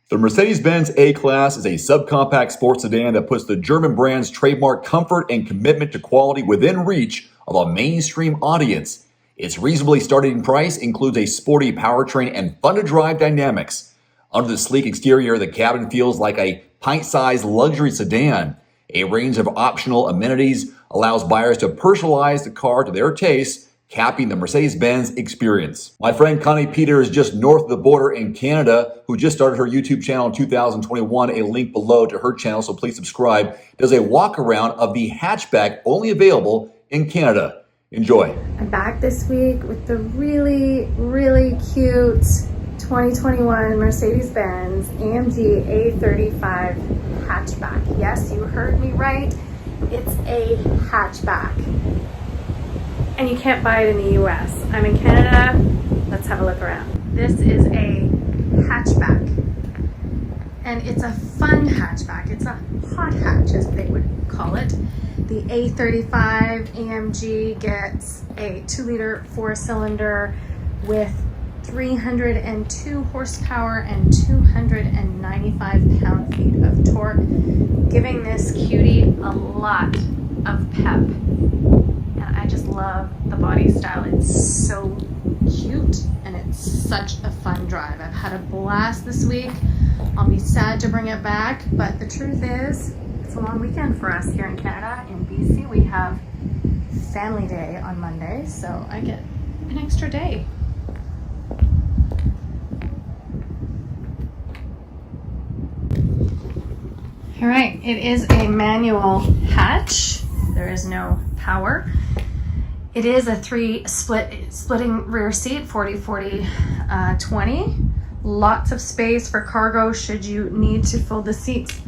The Mercedes-Benz A-Class is a subcompact sports sedan that puts the German brand's trademark comfort and commitment to quality within reach of a mainstream audience. Its reasonably starting price includes a sporty powertrain and fun-to-drive dynamics. Under the sleek exterior, the cabin feels like a pint-sized luxury sedan. A range of optional amenities allows buyers to personalize the car to their taste, capping the Mercedes-Benz experience. My friend Connie Peter is just north of the border in Canada, who just started her YouTube channel in 2021. A link below to her channel, so please subscribe. Does a walk around of the hatchback only available in Canada. Enjoy. I'm back this week with the really cute 2021 Mercedes-Benz AMG A35 hatchback. Yes, you heard me right. It's a hatchback. And you can't buy it in the US. I'm in Canada. Let's have a look around. This is a hatchback. And it's a fun hatchback. It's a hot hatch, as they would call it. The A35 AMG gets a 2-liter 4-cylinder with 302 horsepower and 295 pound-feet of torque, giving this cutie a lot of pep. I just love the body style. It's so cute and it's such a fun drive. I've had a blast this week. I'll be sad to bring it back, but the truth is it's a long weekend for us here in Canada. In BC, we have Family Day on Monday, so I get an extra day. All right, it is a manual hatch. There is no power. It is a splitting rear seat, 40-40-20. Lots of space for cargo should you need to fold the seats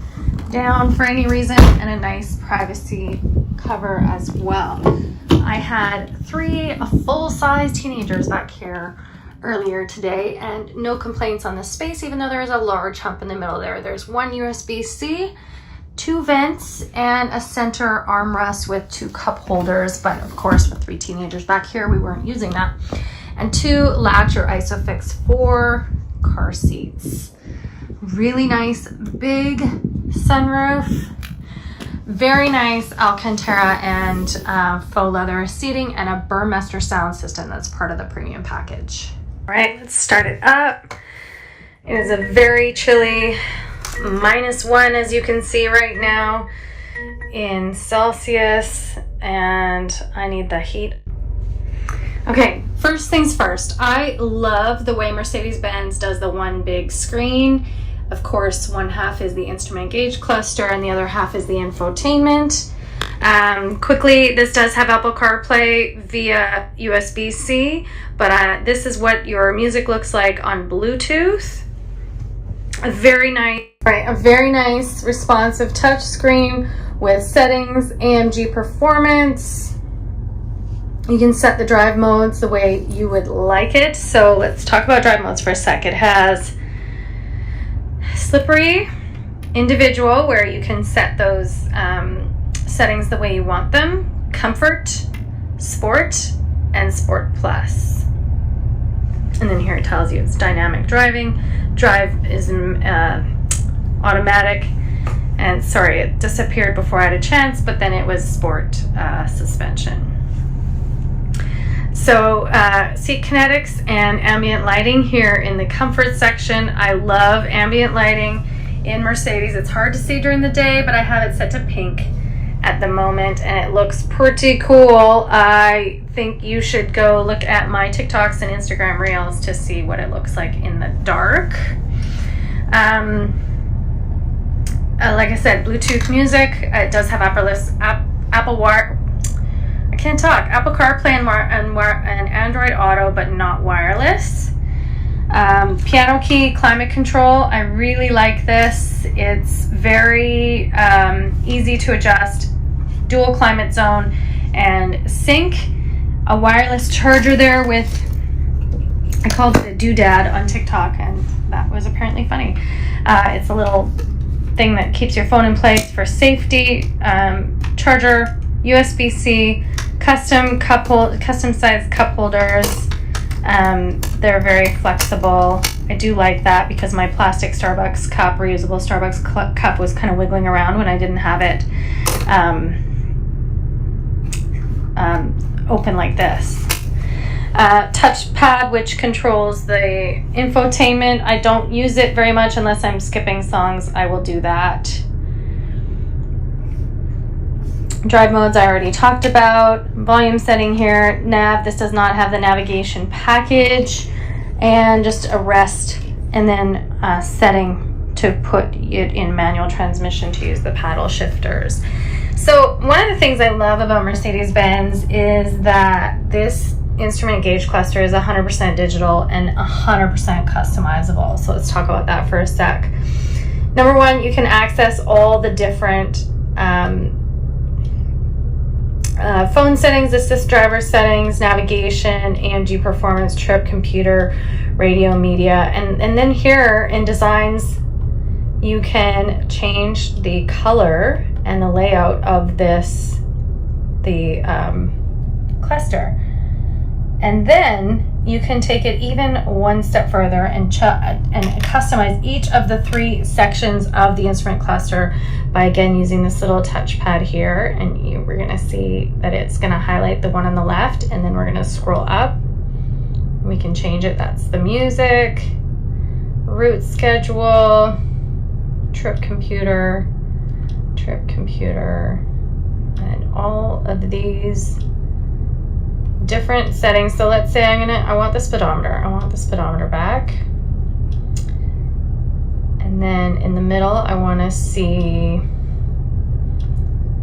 down for any reason, and a nice privacy cover as well. I had 3 full-size teenagers back here earlier today, and no complaints on the space, even though there is a large hump in the middle there. There's 1 USB-C, 2 vents, and a center armrest with 2 cup holders, but of course with 3 teenagers back here we weren't using that, and 2 latch or isofix 4 car seats. Really nice big sunroof, very nice Alcantara and faux leather seating, and a Burmester sound system that's part of the premium package. All right, let's start it up. It is a very chilly -1, as you can see right now in Celsius, and I need the heat. Okay, first things first, I love the way Mercedes-Benz does the one big screen. Of course, one half is the instrument gauge cluster and the other half is the infotainment. Quickly, this does have Apple CarPlay via USB-C, but this is what your music looks like on Bluetooth. A very nice responsive touch screen with settings, AMG performance. You can set the drive modes the way you would like it. So let's talk about drive modes for a sec. It has slippery, individual, where you can set those settings the way you want them, comfort, sport, and sport plus. And then here it tells you it's dynamic driving. Drive is automatic, and sorry, it disappeared before I had a chance, but then it was sport suspension. So seat kinetics and ambient lighting here in the comfort section. I love ambient lighting in Mercedes. It's hard to see during the day, but I have it set to pink at the moment, and it looks pretty cool. I think you should go look at my TikToks and Instagram Reels to see what it looks like in the dark. Like I said, Bluetooth music. It does have Apple CarPlay and Android Auto, but not wireless. Piano key, climate control. I really like this. It's very easy to adjust. Dual climate zone and sync. A wireless charger there with, I called it a doodad on TikTok, and that was apparently funny. It's a little thing that keeps your phone in place for safety. Charger, USB-C, custom sized cup holders. They're very flexible I do like that because my plastic Starbucks cup, reusable Starbucks cup, was kind of wiggling around when I didn't have it open like this. Touchpad, which controls the infotainment. I don't use it very much unless I'm skipping songs. I will do that. Drive modes I already talked about. Volume setting here. Nav, this does not have the navigation package. And just a rest and then setting to put it in manual transmission to use the paddle shifters. So one of the things I love about Mercedes-Benz is that this instrument gauge cluster is 100% digital and 100% customizable. So let's talk about that for a sec. Number one, you can access all the different phone settings, assist driver settings, navigation, AMG performance, trip, computer, radio, media, and then here in designs, you can change the color and the layout of the cluster. And then you can take it even one step further and customize each of the 3 sections of the instrument cluster by again using this little touchpad here. And we're gonna see that it's gonna highlight the one on the left, and then we're gonna scroll up. We can change it. That's the music, route schedule, trip computer, and all of these different settings. So let's say I want the speedometer. I want the speedometer back. And then in the middle, I want to see,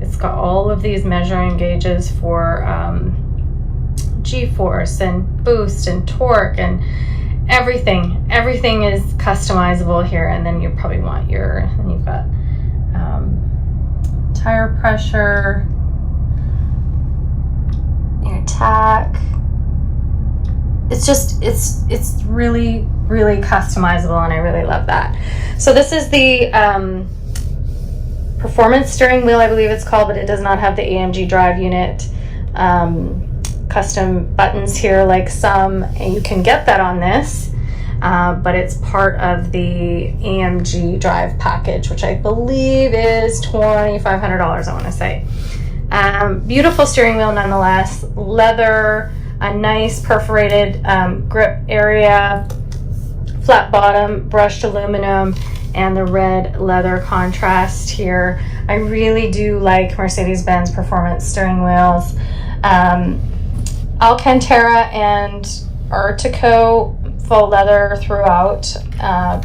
it's got all of these measuring gauges for G-force and boost and torque and everything. Everything is customizable here. And then you probably want then you've got tire pressure, your tack. It's really, really customizable, and I really love that. So this is the performance steering wheel, I believe it's called, but it does not have the AMG drive unit custom buttons here like some, and you can get that on this, but it's part of the AMG drive package, which I believe is $2,500, I want to say. Beautiful steering wheel nonetheless, leather, a nice perforated grip area, flat bottom, brushed aluminum, and the red leather contrast here. I really do like Mercedes-Benz performance steering wheels. Alcantara and Artico faux leather throughout,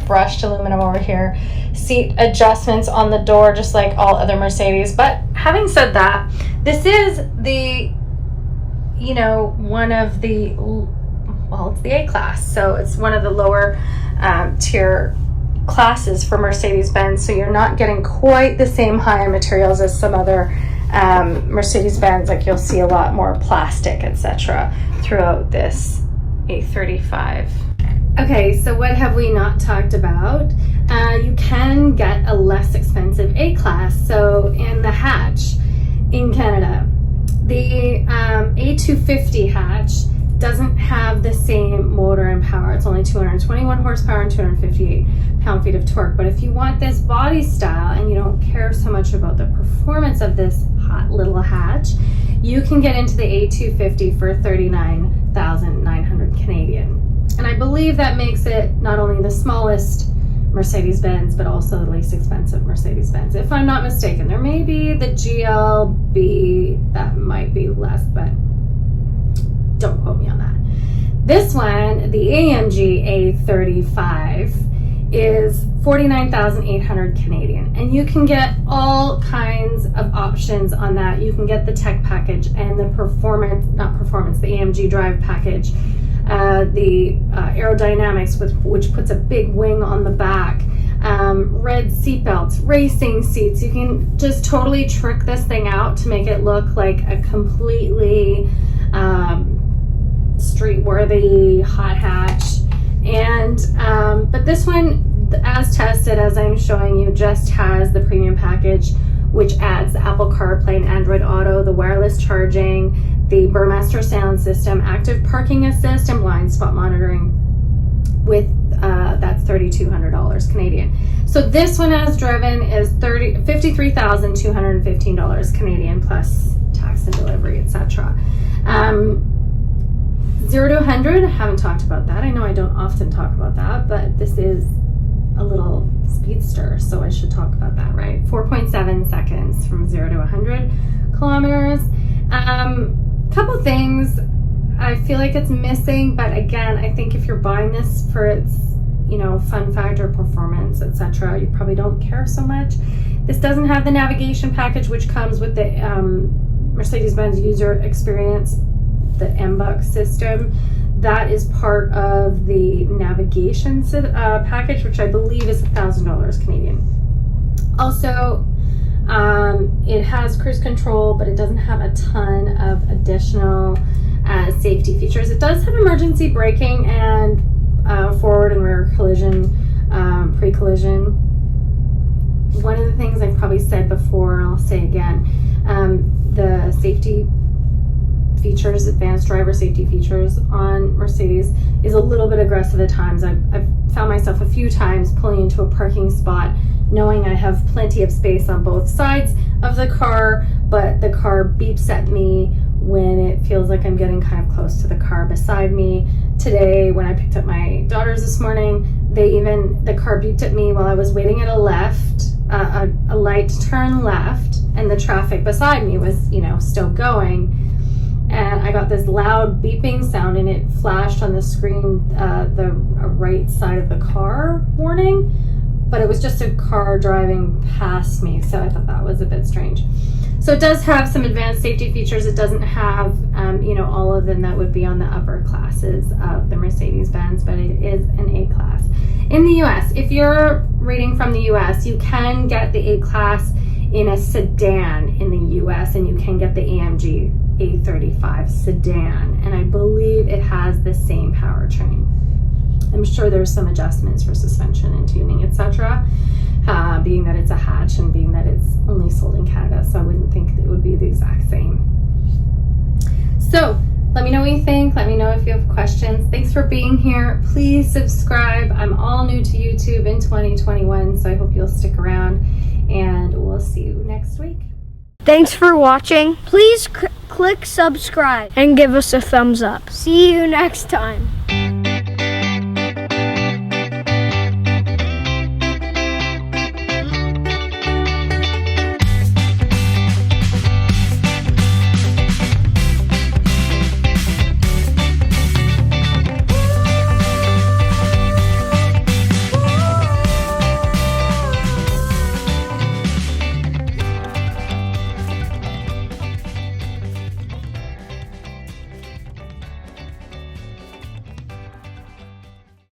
brushed aluminum over here. Seat adjustments on the door, just like all other Mercedes. But having said that, this is the, one of the, well, it's the A-Class, so it's one of the lower tier classes for Mercedes-Benz, so you're not getting quite the same high-end materials as some other Mercedes-Benz, like you'll see a lot more plastic, etc. throughout this A35. Okay, so what have we not talked about? You can get a less expensive A-Class, so in the hatch in Canada. The A250 hatch doesn't have the same motor and power. It's only 221 horsepower and 258 pound-feet of torque. But if you want this body style and you don't care so much about the performance of this hot little hatch, you can get into the A250 for 39,900 Canadian. And I believe that makes it not only the smallest Mercedes-Benz, but also the least expensive Mercedes-Benz. If I'm not mistaken, there may be the GLB that might be less, but don't quote me on that. This one, the AMG A35, is 49,800 Canadian, and you can get all kinds of options on that. You can get the tech package and the the AMG drive package, the aerodynamics, which puts a big wing on the back, red seat belts, racing seats. You can just totally trick this thing out to make it look like a completely street-worthy hot hatch. And but this one, as tested, as I'm showing you, just has the premium package, which adds the Apple CarPlay and Android Auto, the wireless charging, the Burmester sound system, active parking assist, and blind spot monitoring, with that's $3,200 Canadian. So this one as driven is $53,215 Canadian plus tax and delivery, etc. 0 to 100, I haven't talked about that. I know I don't often talk about that, but this is a little speedster, so I should talk about that, right? 4.7 seconds from 0 to 100 kilometers. Couple things I feel like it's missing, but again, I think if you're buying this for its, you know, fun factor, performance, etc., you probably don't care so much. This doesn't have the navigation package, which comes with the Mercedes-Benz user experience, the MBUX system. That is part of the navigation package, which I believe is $1,000 Canadian. Also, it has cruise control, but it doesn't have a ton of additional safety features. It does have emergency braking and forward and rear collision, pre-collision. One of the things I've probably said before, I'll say again, the safety features, advanced driver safety features on Mercedes is a little bit aggressive at times. I've found myself a few times pulling into a parking spot knowing I have plenty of space on both sides of the car, but the car beeps at me when it feels like I'm getting kind of close to the car beside me. Today, when I picked up my daughters this morning, the car beeped at me while I was waiting at a light to turn left, and the traffic beside me was, you know, still going. And I got this loud beeping sound, and it flashed on the screen, the right side of the car warning, but it was just a car driving past me, so I thought that was a bit strange. So it does have some advanced safety features. It doesn't have, you know, all of them that would be on the upper classes of the Mercedes-Benz, but it is an A-class. In the US, if you're reading from the US, you can get the A-class in a sedan in the US, and you can get the AMG A35 sedan, and I believe it has the same powertrain. I'm sure there's some adjustments for suspension and tuning, etc., being that it's a hatch and being that it's only sold in Canada, so I wouldn't think it would be the exact same. So let me know what you think. Let me know if you have questions. Thanks for being here. Please subscribe. I'm all new to YouTube in 2021, so I hope you'll stick around, and we'll see you next week. Thanks for watching. Please click subscribe and give us a thumbs up. See you next time.